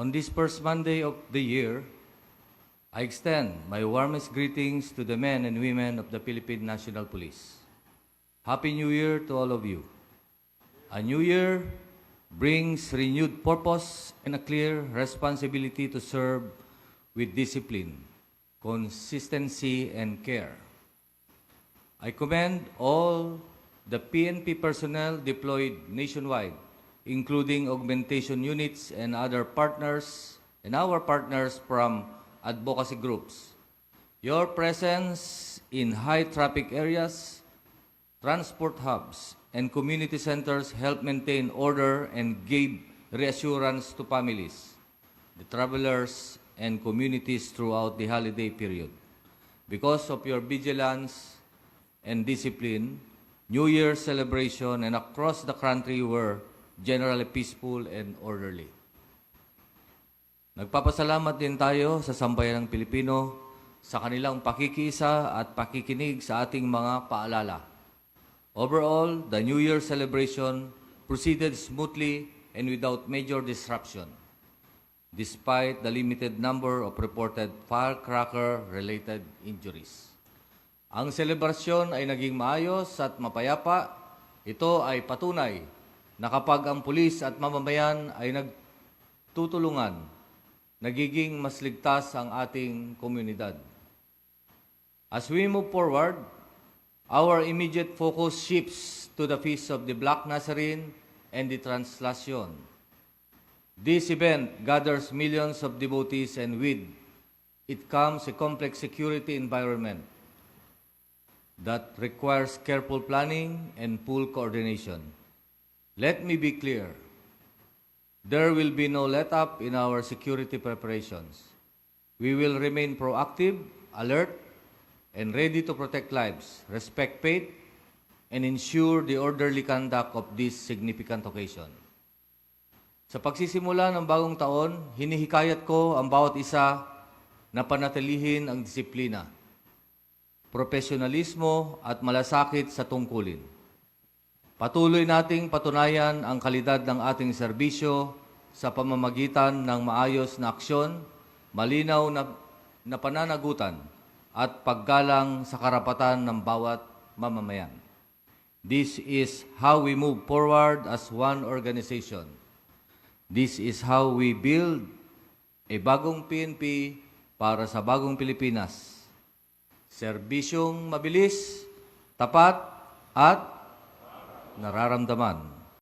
On this first Monday of the year, I extend my warmest greetings to the men and women of the Philippine National Police. Happy New Year to all of you. A new year brings renewed purpose and a clear responsibility to serve with discipline, consistency, and care. I commend all the PNP personnel deployed nationwide, including augmentation units and other partners and our partners from advocacy groups. Your presence in high traffic areas, transport hubs, and community centers help maintain order and give reassurance to families, the travelers, and communities throughout the holiday period. Because of your vigilance and discipline, New Year's celebration and across the country were generally peaceful and orderly. Nagpapasalamat din tayo sa sambayan ng Pilipino sa kanilang pakikiisa at pakikinig sa ating mga paalala. Overall, the New Year celebration proceeded smoothly and without major disruption, despite the limited number of reported firecracker-related injuries. Ang selebrasyon ay naging maayos at mapayapa. Ito ay patunay na kapag ang pulis at mamamayan ay nagtutulungan, nagiging mas ligtas ang ating komunidad. As we move forward, our immediate focus shifts to the Feast of the Black Nazarene and the Translation. This event gathers millions of devotees and with it comes a complex security environment that requires careful planning and full coordination. Let me be clear. There will be no let-up in our security preparations. We will remain proactive, alert, and ready to protect lives, respect faith, and ensure the orderly conduct of this significant occasion. Sa pagsisimula ng bagong taon, hinihikayat ko ang bawat isa na panatilihin ang disiplina, profesionalismo at malasakit sa tungkulin. Patuloy nating patunayan ang kalidad ng ating serbisyo sa pamamagitan ng maayos na aksyon, malinaw na pananagutan at paggalang sa karapatan ng bawat mamamayan. This is how we move forward as one organization. This is how we build a bagong PNP para sa bagong Pilipinas. Serbisyong mabilis, tapat, at nararamdaman.